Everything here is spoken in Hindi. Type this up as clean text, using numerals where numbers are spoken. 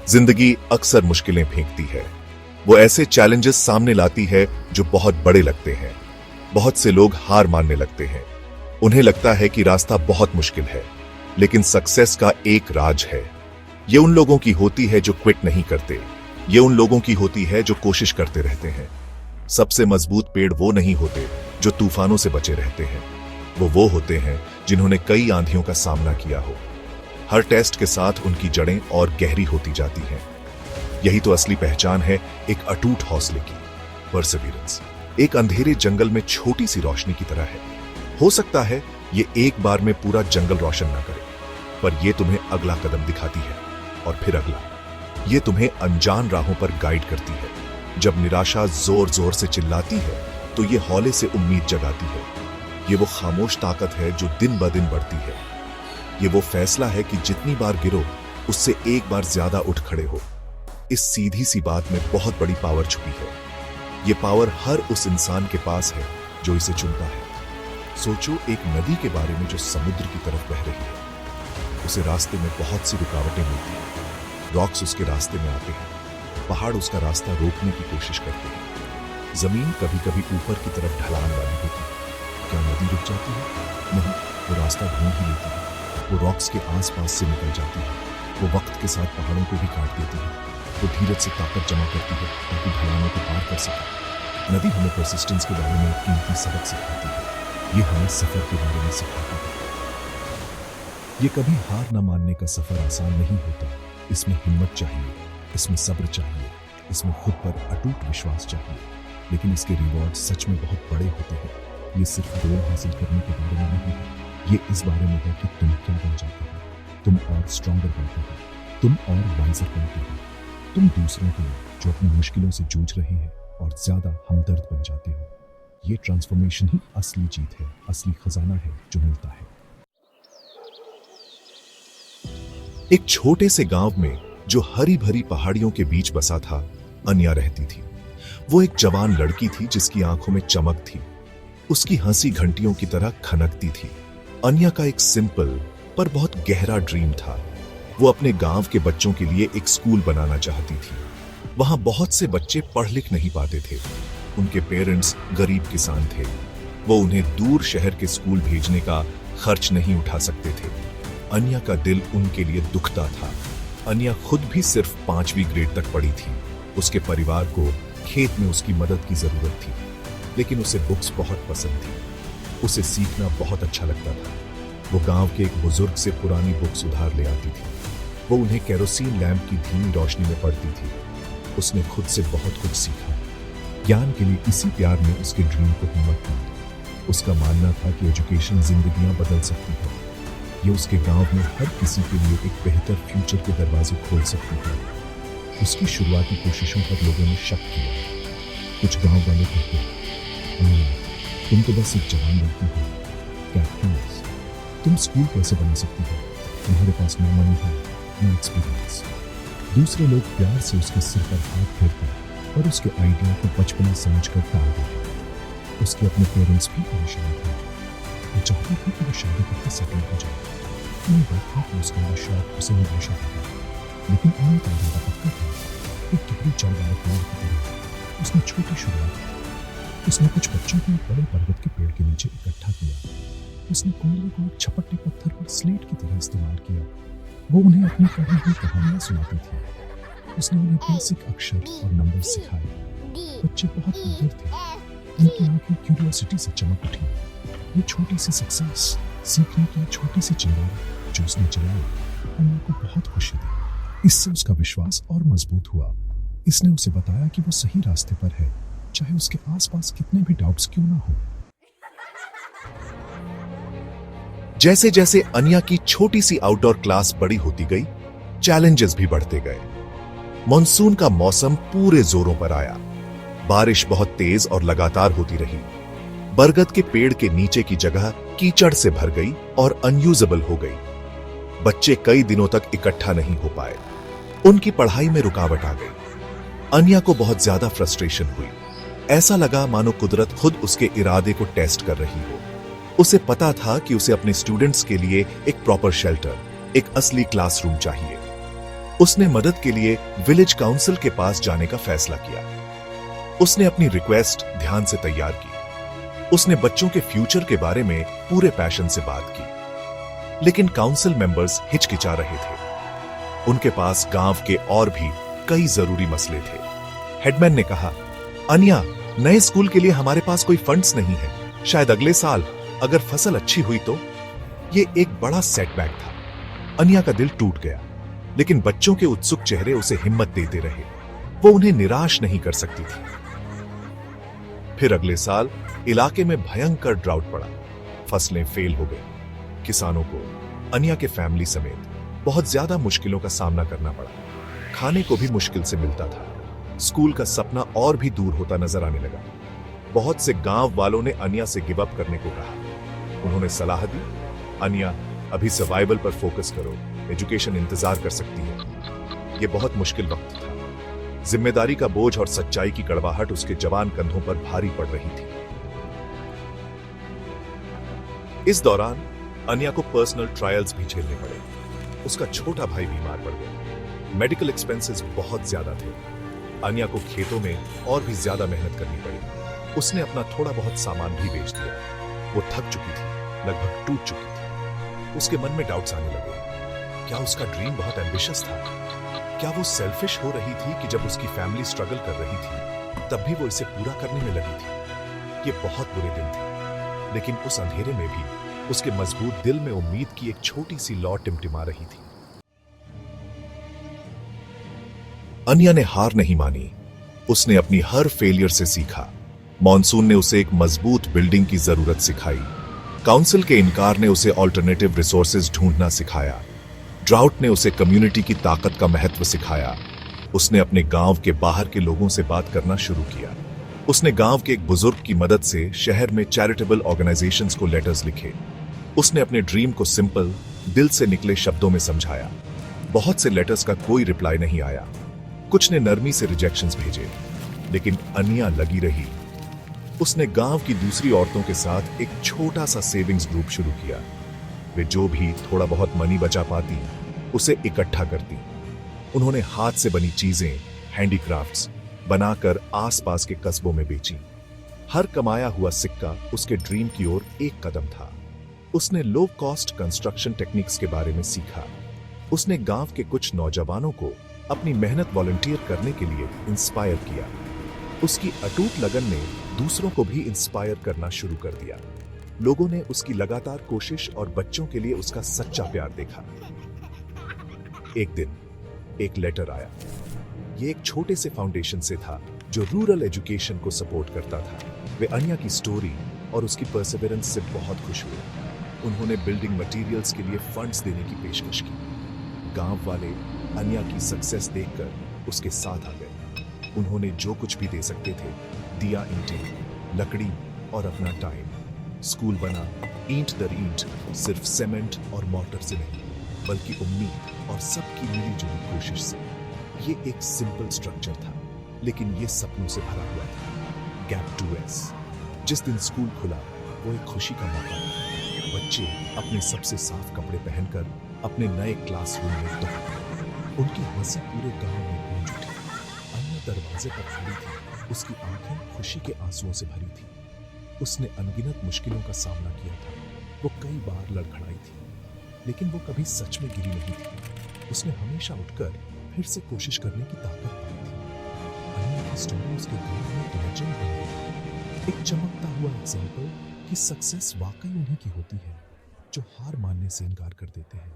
जिंदगी अक्सर मुश्किलें फेंकती है। वो ऐसे चैलेंजेस सामने लाती है जो बहुत बड़े लगते हैं। बहुत से लोग हार मानने लगते हैं। उन्हें लगता है कि रास्ता बहुत मुश्किल है, लेकिन सक्सेस का एक राज है। ये उन लोगों की होती है जो क्विट नहीं करते। ये उन लोगों की होती है जो कोशिश करते रहते हैं। सबसे मजबूत पेड़ वो नहीं होते जो तूफानों से बचे रहते हैं। वो होते हैं जिन्होंने कई आंधियों का सामना किया हो। हर टेस्ट के साथ उनकी जड़ें और गहरी होती जाती हैं। यही तो असली पहचान है एक अटूट हौसले की। परसेवरेंस एक अंधेरे जंगल में छोटी सी रोशनी की तरह है। हो सकता है ये एक बार में पूरा जंगल रोशन ना करे, पर यह तुम्हें अगला कदम दिखाती है और फिर अगला। ये तुम्हें अनजान राहों पर गाइड करती है। जब निराशा जोर जोर से चिल्लाती है तो ये हौले से उम्मीद जगाती है। ये वो खामोश ताकत है जो दिन ब दिन बढ़ती है। ये वो फैसला है कि जितनी बार गिरो उससे एक बार ज्यादा उठ खड़े हो। इस सीधी सी बात में बहुत बड़ी पावर छुपी है। ये पावर हर उस इंसान के पास है जो इसे चुनता है। सोचो एक नदी के बारे में जो समुद्र की तरफ बह रही है। उसे रास्ते में बहुत सी रुकावटें मिलती हैं। रॉक्स उसके रास्ते में आते हैं। पहाड़ उसका रास्ता रोकने की कोशिश करते हैं। जमीन कभी कभी ऊपर की तरफ ढलान वाली होती है। क्या नदी रुक जाती है? नहीं, वो रास्ता ढूंढ ही लेती है। वो रॉक्स के आसपास से निकल जाती है। वो वक्त के साथ पहाड़ों को भी काट देती है। वो धीरज से ताकत जमा करती है ताकि ढलानों को पार कर सके। नदी हमें परसिस्टेंस के बारे में एक कीमती सबक सिखाती है। ये हमें सफर के बारे में सिखाती है। ये कभी हार न मानने का सफर आसान नहीं होता। इसमें हिम्मत चाहिए, इसमें सब्र चाहिए, इसमें खुद पर अटूट विश्वास चाहिए। लेकिन इसके रिवॉर्ड सच में बहुत बड़े होते हैं। ये सिर्फ गोल हासिल करने के बारे में नहीं है। ये इस बारे में है कि तुम क्या बन जाते हो। तुम और स्ट्रॉन्गर बनते हो, तुम और वाइजर बनते हो। तुम दूसरों के लिए जो अपनी मुश्किलों से जूझ रहे हैं और ज्यादा हमदर्द बन जाते हो। ये ट्रांसफॉर्मेशन ही असली जीत है, असली खजाना है जो मिलता है। एक छोटे से गांव में जो हरी भरी पहाड़ियों के बीच बसा था, अन्या रहती थी। वो एक जवान लड़की थी जिसकी आंखों में चमक थी। उसकी हंसी घंटियों की तरह खनकती थी। अन्या का एक सिंपल पर बहुत गहरा ड्रीम था। वो अपने गांव के बच्चों के लिए एक स्कूल बनाना चाहती थी। वहां बहुत से बच्चे पढ़ लिख नहीं पाते थे। उनके पेरेंट्स गरीब किसान थे। वो उन्हें दूर शहर के स्कूल भेजने का खर्च नहीं उठा सकते थे। अन्या का दिल उनके लिए दुखता था। अन्या खुद भी सिर्फ 5वीं ग्रेड तक पढ़ी थी। उसके परिवार को खेत में उसकी मदद की जरूरत थी, लेकिन उसे बुक्स बहुत पसंद थी। उसे सीखना बहुत अच्छा लगता था। वो गांव के एक बुजुर्ग से पुरानी बुक्स उधार ले आती थी। वो उन्हें केरोसिन लैंप की धीमी रोशनी में पढ़ती थी। उसने खुद से बहुत कुछ सीखा। ज्ञान के लिए इसी प्यार ने उसके ड्रीम को हिम्मत दी। उसका मानना था कि एजुकेशन जिंदगियां बदल सकती है। ये उसके गांव में हर किसी के लिए एक बेहतर फ्यूचर के दरवाजे खोल सकती है। उसकी शुरुआती कोशिशों पर लोगों ने शक किया। कुछ गांव वाले कहते हैं, तुम तो बस एक जवान लड़की हो, क्या तुम स्कूल कैसे बना सकती हो? तुम्हारे पास न मनी है, न एक्सपीरियंस। दूसरे लोग प्यार से उसके सिर पर हाथ फेरते और उसके आइडिया को बचपना समझकर टाल देते। उसके अपने पेरेंट्स भी परेशान थे। वो चाहते थे कि वो शादी करके सेटल हो जाए। उन्हें बात था कि उसका शौक उसे निराशा देगा, लेकिन उन्हें का इरादा पक्का था। एक टुकड़ी जड़ वाले पेड़ की तरह उसने छोटी शुरुआत की। उसने कुछ बच्चों को एक बड़े पर्वत के पेड़ के नीचे इकट्ठा किया। उसने कोयले को एक छपटे पत्थर पर स्लेट की तरह इस्तेमाल किया। वो उन्हें अपनी पढ़ी हुई कहानियां सुनाती थी। उसने उन्हें बेसिक अक्षर और नंबर सिखाए। बच्चे बहुत उदार थे। उनकी आंखें क्यूरियोसिटी से चमक उठी। ये छोटी सी सक्सेस, सीखने की छोटी सी चिंगारी जो उसने जलाई, अन्या को बहुत खुशी दी। इससे उसका विश्वास और मजबूत हुआ। इसने उसे बताया कि वो सही रास्ते पर है, चाहे उसके आसपास कितने भी डाउट्स क्यों ना हो। जैसे जैसे अन्या की छोटी सी आउटडोर क्लास बड़ी होती गई, चैलेंजेस भी बढ़ते गए। मॉनसून का मौसम पूरे जोरों पर आया। बारिश बहुत तेज और लगातार होती रही। बरगद के पेड़ के नीचे की जगह कीचड़ से भर गई और अनयूजेबल हो गई। बच्चे कई दिनों तक इकट्ठा नहीं हो पाए। उनकी पढ़ाई में रुकावट आ गई। अन्या को बहुत ज्यादा फ्रस्ट्रेशन हुई। ऐसा लगा मानो कुदरत खुद उसके इरादे को टेस्ट कर रही हो। उसे पता था कि उसे अपने स्टूडेंट्स के लिए एक प्रॉपर शेल्टर, एक असली क्लासरूम चाहिए। उसने मदद के लिए विलेज काउंसिल के पास जाने का फैसला किया। उसने अपनी रिक्वेस्ट ध्यान से तैयार की। उसने बच्चों के फ्यूचर के बारे में पूरे पैशन से बात की, लेकिन काउंसिल मेंबर्स हिचकिचा रहे थे। उनके पास गांव के और भी कई जरूरी मसले थे। हेडमैन ने कहा, अनिया, नए स्कूल के लिए हमारे पास कोई फंड्स नहीं है। शायद अगले साल अगर फसल अच्छी हुई तो। यह एक बड़ा सेटबैक था। अनिया का दिल टूट गया, लेकिन बच्चों के उत्सुक चेहरे उसे हिम्मत देते रहे। वो उन्हें निराश नहीं कर सकती थी। फिर अगले साल इलाके में भयंकर ड्राउट पड़ा। फसलें फेल हो गई। किसानों को अनिया के फैमिली समेत बहुत ज्यादा मुश्किलों का सामना करना पड़ा। खाने को भी मुश्किल से मिलता था। स्कूल का सपना और भी दूर होता नजर आने लगा। बहुत से गांव वालों ने अनिया से गिव अप करने को कहा। उन्होंने सलाह दी, अनिया, अभी सर्वाइवल पर फोकस करो, एजुकेशन इंतजार कर सकती है। यह बहुत मुश्किल वक्त था। जिम्मेदारी का बोझ और सच्चाई की कड़वाहट उसके जवान कंधों पर भारी पड़ रही थी। इस दौरान अनिया को पर्सनल ट्रायल्स भी झेलने पड़े। उसका छोटा भाई बीमार पड़ गया। मेडिकल एक्सपेंसेस बहुत ज्यादा थे। अनिया को खेतों में और भी ज्यादा मेहनत करनी पड़ी। उसने अपना थोड़ा बहुत सामान भी बेच दिया। वो थक चुकी थी, लगभग टूट चुकी थी। उसके मन में डाउट्स आने लगे। क्या उसका ड्रीम बहुत एम्बिशियस था? क्या वो सेल्फिश हो रही थी कि जब उसकी फैमिली स्ट्रगल कर रही थी तब भी वो इसे पूरा करने में लगी थी? ये बहुत बुरे दिन थे, लेकिन उस अंधेरे में भी उसके मजबूत दिल में उम्मीद की एक छोटी सी लौ टिमटिमा रही थी। अनिया ने हार नहीं मानी। उसने अपनी हर फेलियर से सीखा। मॉनसून ने उसे एक मजबूत बिल्डिंग की जरूरत सिखाई। काउंसिल के इनकार ने उसे ऑल्टरनेटिव रिसोर्सेज ढूंढना सिखाया। ड्राउट ने उसे कम्युनिटी की ताकत का महत्व सिखाया। उसने अपने गांव के बाहर के लोगों से बात करना शुरू किया। उसने गांव के एक बुजुर्ग की मदद से शहर में चैरिटेबल ऑर्गेनाइजेशंस को लेटर्स लिखे। उसने अपने ड्रीम को सिंपल, दिल से निकले शब्दों में समझाया। बहुत से लेटर्स का कोई रिप्लाई नहीं आया। कुछ ने नरमी से रिजेक्शंस भेजे, लेकिन अनिया लगी रही। उसने गांव की दूसरी औरतों के साथ एक छोटा सा सेविंग्स ग्रुप शुरू किया। वे जो भी थोड़ा बहुत मनी बचा पाती उसे इकट्ठा करती। उन्होंने हाथ से बनी चीजें, हैंडीक्राफ्ट्स बनाकर आसपास के कस्बों में बेची। हर कमाया हुआ सिक्का उसके ड्रीम की ओर एक कदम था। उसने लो कॉस्ट कंस्ट्रक्शन टेक्निक्स के बारे में सीखा। उसने गांव के कुछ नौजवानों को अपनी मेहनत वॉलंटियर करने के लिए इंस्पायर किया। उसकी अटूट लगन ने दूसरों को भी इंस्पायर करना शुरू कर दिया। लोगों ने उसकी लगातार कोशिश और बच्चों के लिए उसका सच्चा प्यार देखा। एक दिन एक लेटर आया। यह एक छोटे से फाउंडेशन से था जो रूरल एजुकेशन को सपोर्ट करता था। वे अनिया की स्टोरी और उसकी परसेवरेंस से बहुत खुश हुए। उन्होंने बिल्डिंग मटेरियल्स के लिए फंड्स देने की पेशकश की। गांव वाले अनिया की सक्सेस देखकर उसके साथ आ गए। उन्होंने जो कुछ भी दे सकते थे दिया। ईंटें, लकड़ी और अपना टाइम। स्कूल बना ईंट दर ईंट, सिर्फ सीमेंट और मोटर से नहीं, बल्कि उम्मीद और सबकी मिलीजुली कोशिश से। ये एक सिंपल स्ट्रक्चर था, लेकिन ये सपनों से भरा हुआ था। Gap 2S। जिस दिन स्कूल खुला वो एक खुशी का मौका था। बच्चे अपने सबसे साफ कपड़े पहनकर अपने नए क्लासरूम में दौड़े। उनकी हंसी पूरे गांव में गूंज उठी। अनिया दरवाजे पर खड़ी थी। उसकी आंखें खुशी के आंसुओं से भरी थी। उसने अनगिनत मुश्किलों का सामना किया था। वो कई बार लड़खड़ाई थी, लेकिन वो कभी सच में गिरी नहीं थी। उसने हमेशा उठकर फिर से कोशिश करने की ताकत पाई थी। अनिया की स्टोरी उसके गांव में एक लेजेंड बन गई। एक चमकता हुआ एग्जाम्पल कि सक्सेस वाकई उन्हीं की होती है जो हार मानने से इनकार कर देते हैं।